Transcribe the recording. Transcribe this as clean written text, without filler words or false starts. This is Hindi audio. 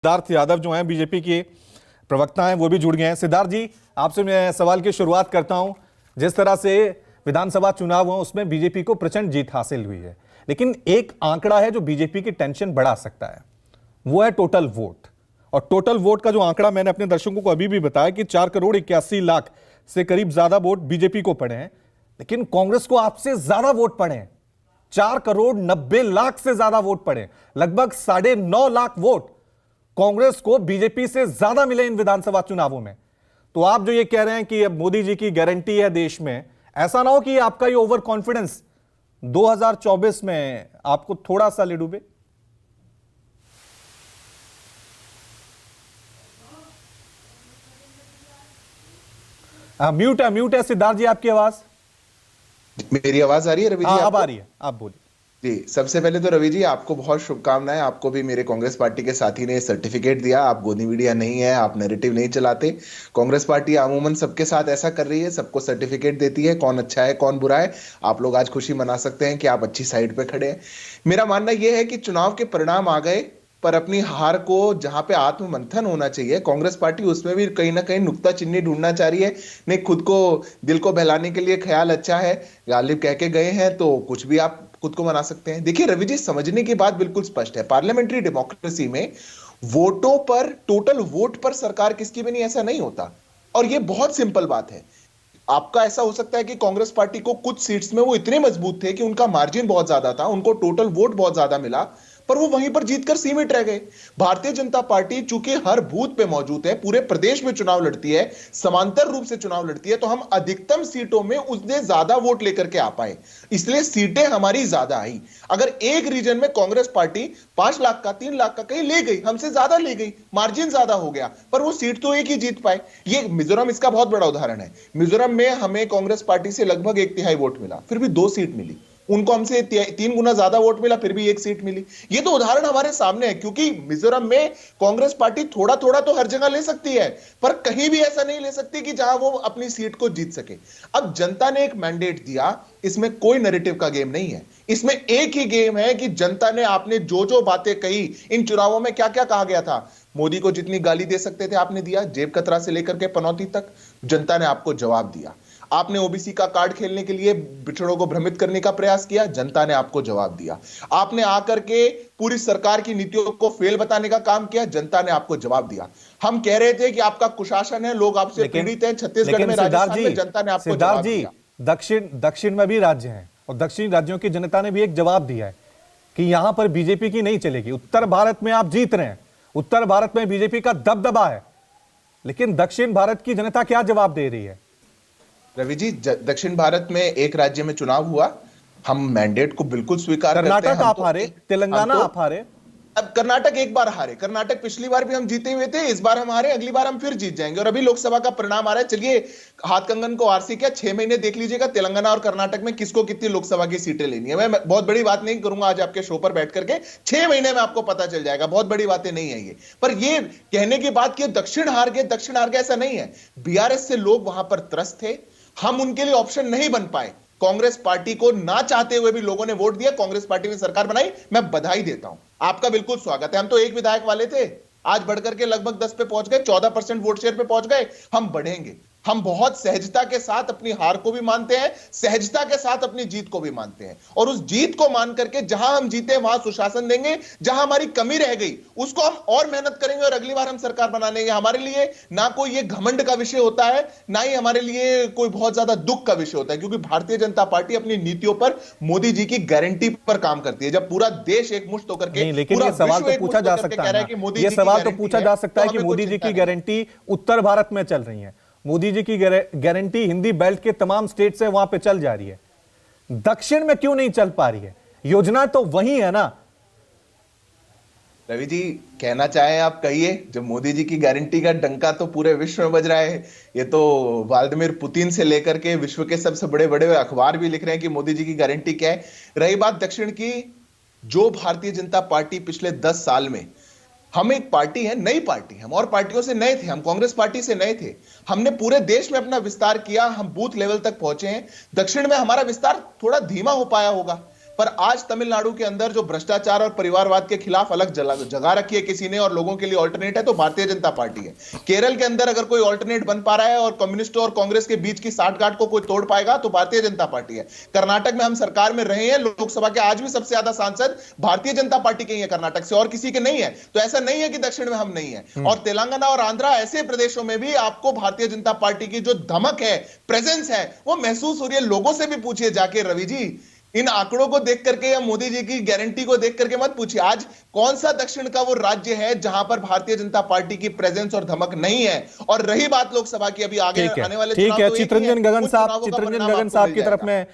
सिद्धार्थ यादव जो हैं बीजेपी के प्रवक्ता हैं, वो भी जुड़ गए हैं। सिद्धार्थ जी, आपसे मैं सवाल की शुरुआत करता हूं। जिस तरह से विधानसभा चुनाव हुआ उसमें बीजेपी को प्रचंड जीत हासिल हुई है, लेकिन एक आंकड़ा है जो बीजेपी की टेंशन बढ़ा सकता है, वो है टोटल वोट। और टोटल वोट का जो आंकड़ा मैंने अपने दर्शकों को अभी भी बताया कि 4,81,00,000 से करीब ज्यादा वोट बीजेपी को पड़े हैं, लेकिन कांग्रेस को आपसे ज्यादा वोट पड़े हैं। 4,90,00,000 से ज्यादा वोट पड़े, लगभग 9.5 लाख वोट कांग्रेस को बीजेपी से ज्यादा मिले इन विधानसभा चुनावों में। तो आप जो ये कह रहे हैं कि अब मोदी जी की गारंटी है देश में, ऐसा ना हो कि आपका ये ओवर कॉन्फिडेंस 2024 में आपको थोड़ा सा ले डूबे। म्यूट है सिद्धार्थ जी आपकी आवाज। मेरी आवाज आ रही है रवि जी? अब आ रही है, आप बोलिए। जी, सबसे पहले तो रवि जी आपको बहुत शुभकामनाएं। आपको भी मेरे कांग्रेस पार्टी के साथी ने सर्टिफिकेट दिया। आप गोदी मीडिया नहीं है, आप नैरेटिव नहीं चलाते। कांग्रेस पार्टी अमूमन सबके साथ ऐसा कर रही है, सबको सर्टिफिकेट देती है, कौन अच्छा है कौन बुरा है। आप लोग आज खुशी मना सकते हैं कि आप अच्छी साइड पे खड़े हैं। मेरा मानना यह है कि चुनाव के परिणाम आ गए, पर अपनी हार को जहां पे आत्ममंथन होना चाहिए, कांग्रेस पार्टी उसमें भी कहीं ना कहीं नुक्ता चिन्ह ढूंढना चाह रही है। नहीं, खुद को दिल को बहलाने के लिए ख्याल अच्छा है, गालिब कह के गए हैं तो कुछ भी आप खुद को मना सकते हैं। देखिए रवि जी, समझने की बात बिल्कुल स्पष्ट है। पार्लियामेंट्री डेमोक्रेसी में वोटों पर, टोटल वोट पर सरकार किसकी भी नहीं, ऐसा नहीं होता। और यह बहुत सिंपल बात है। आपका ऐसा हो सकता है कि कांग्रेस पार्टी को कुछ सीट्स में वो इतने मजबूत थे कि उनका मार्जिन बहुत ज्यादा था, उनको टोटल वोट बहुत ज्यादा मिला, पर वो वहीं पर जीतकर सीमित रह गए। भारतीय जनता पार्टी चूंकि हर बूथ पे मौजूद है, पूरे प्रदेश में चुनाव लड़ती है, समांतर रूप से चुनाव लड़ती है, तो हम अधिकतम सीटों में उसने ज्यादा वोट लेकर के आ पाए, इसलिए सीटें हमारी ज्यादा आई। अगर एक रीजन में कांग्रेस पार्टी 5 लाख का, 3 लाख का कहीं ले गई, हमसे ज्यादा ले गई, मार्जिन ज्यादा हो गया, पर वो सीट तो एक ही जीत पाए। ये मिजोरम इसका बहुत बड़ा उदाहरण है। मिजोरम में हमें कांग्रेस पार्टी से लगभग 1/3 वोट मिला, फिर भी 2 सीट मिली। उनको हमसे 3 गुना ज्यादा वोट मिला, फिर भी 1 सीट मिली। ये तो उदाहरण हमारे सामने है, क्योंकि मिजोरम में कांग्रेस पार्टी थोड़ा थोड़ा तो हर जगह ले सकती है, पर कहीं भी ऐसा नहीं ले सकती कि जहां वो अपनी सीट को जीत सके। अब जनता ने एक मैंडेट दिया, इसमें कोई नैरेटिव का गेम नहीं है, इसमें एक ही गेम है कि जनता ने, आपने जो जो बातें कही इन चुनावों में, क्या क्या कहा गया था। मोदी को जितनी गाली दे सकते थे आपने दिया, जेब कतरा से लेकर के पनौती तक जनता ने आपको जवाब दिया। आपने ओबीसी का कार्ड खेलने के लिए पिछड़ों को भ्रमित करने का प्रयास किया, जनता ने आपको जवाब दिया। आपने आकर के पूरी सरकार की नीतियों को फेल बताने का काम किया, जनता ने आपको जवाब दिया। हम कह रहे थे कि आपका कुशासन है, लोग आपसे पीड़ित हैं, छत्तीसगढ़ में, राजस्थान में, जनता ने आपको जवाब दिया। दक्षिण में भी राज्य हैं और दक्षिणी राज्यों की जनता ने भी एक जवाब दिया है कि यहां पर बीजेपी की नहीं चलेगी। उत्तर भारत में आप जीत रहे हैं, उत्तर भारत में बीजेपी का दबदबा है, लेकिन दक्षिण भारत की जनता क्या जवाब दे रही है? रवि जी, दक्षिण भारत में एक राज्य में चुनाव हुआ, हम मैंडेट को बिल्कुल स्वीकार करते हैं। कर्नाटक आप हारे, तेलंगाना आप हारे। अब कर्नाटक एक बार हारे, कर्नाटक पिछली बार भी हम जीते हुए थे, इस बार हम हारे, अगली बार हम फिर जीत जाएंगे। और अभी लोकसभा का परिणाम आ रहा है, चलिए हाथ कंगन को आरसी क्या, 6 महीने देख लीजिएगा तेलंगाना और कर्नाटक में किसको कितनी लोकसभा की सीटें लेनी है। मैं बहुत बड़ी बात नहीं करूंगा आज आपके शो पर बैठ करके, 6 महीने में आपको पता चल जाएगा, बहुत बड़ी बातें नहीं है ये। पर ये कहने की बात कि दक्षिण हार गए, ऐसा नहीं है। बीआरएस से लोग वहां पर त्रस्त थे, हम उनके लिए ऑप्शन नहीं बन पाए। कांग्रेस पार्टी को ना चाहते हुए भी लोगों ने वोट दिया, कांग्रेस पार्टी ने सरकार बनाई, मैं बधाई देता हूं, आपका बिल्कुल स्वागत है। हम तो एक विधायक वाले थे, आज बढ़कर के लगभग 10 पे पहुंच गए, 14% वोट शेयर पे पहुंच गए। हम बढ़ेंगे, हम बहुत सहजता के साथ अपनी हार को भी मानते हैं, सहजता के साथ अपनी जीत को भी मानते हैं, और उस जीत को मान करके जहां हम जीते वहां सुशासन देंगे, जहां हमारी कमी रह गई उसको हम और मेहनत करेंगे और अगली बार हम सरकार बना लेंगे। हमारे लिए ना कोई ये घमंड का विषय होता है, ना ही हमारे लिए कोई बहुत ज्यादा दुख का विषय होता है, क्योंकि भारतीय जनता पार्टी अपनी नीतियों पर, मोदी जी की गारंटी पर काम करती है। जब पूरा देश एकमुश्त होकर के, लेकिन ये सवाल तो पूछा जा सकता है, ये सवाल तो पूछा जा सकता है कि मोदी जी की गारंटी उत्तर भारत में चल रही है, मोदी जी की गारंटी हिंदी बेल्ट के तमाम स्टेट से वहां पे चल जा रही है, दक्षिण में क्यों नहीं चल पा रही है? योजना तो वही है ना। रवि जी, कहना चाहे आप कहिए, जब मोदी जी की गारंटी का डंका तो पूरे विश्व में बज रहा है, ये तो व्लादिमीर पुतिन से लेकर के विश्व के सबसे बड़े बड़े अखबार भी लिख रहे हैं कि मोदी जी की गारंटी क्या है। रही बात दक्षिण की, जो भारतीय जनता पार्टी पिछले 10 साल में, हम एक पार्टी है, नई पार्टी, हम और पार्टियों से नए थे, हम कांग्रेस पार्टी से नए थे, हमने पूरे देश में अपना विस्तार किया, हम बूथ लेवल तक पहुंचे हैं। दक्षिण में हमारा विस्तार थोड़ा धीमा हो पाया होगा, पर आज तमिलनाडु के अंदर जो भ्रष्टाचार और परिवारवाद के खिलाफ अलग जगह रखी है किसी ने और लोगों के लिए ऑल्टरनेट है तो भारतीय जनता पार्टी है। केरल के अंदर अगर कोई ऑल्टरनेट बन पा रहा है और कम्युनिस्टों और कांग्रेस के बीच की साठगांठ को कोई तोड़ पाएगा तो भारतीय जनता पार्टी है। कर्नाटक में हम सरकार में रहे हैं, लोकसभा के आज भी सबसे ज्यादा सांसद भारतीय जनता पार्टी के ही है कर्नाटक से, और किसी के नहीं है। तो ऐसा नहीं है कि दक्षिण में हम नहीं है। और तेलंगाना और आंध्रा ऐसे प्रदेशों में भी आपको भारतीय जनता पार्टी की जो धमक है, प्रेजेंस है, वो महसूस हो रही है। लोगों से भी पूछिए जाके रवि जी, इन आंकड़ों को देख करके या मोदी जी की गारंटी को देख करके मत पूछिए। आज कौन सा दक्षिण का वो राज्य है जहां पर भारतीय जनता पार्टी की प्रेजेंस और धमक नहीं है। और रही बात लोकसभा की, अभी आगे आने वाले ठीक चुनाव है, तो एक ही चित्रंजन है, गगन उन साहब, चुनावों का चित्रंजन परिणाम गगन आपको साहब मिल की तरफ जाएगा। में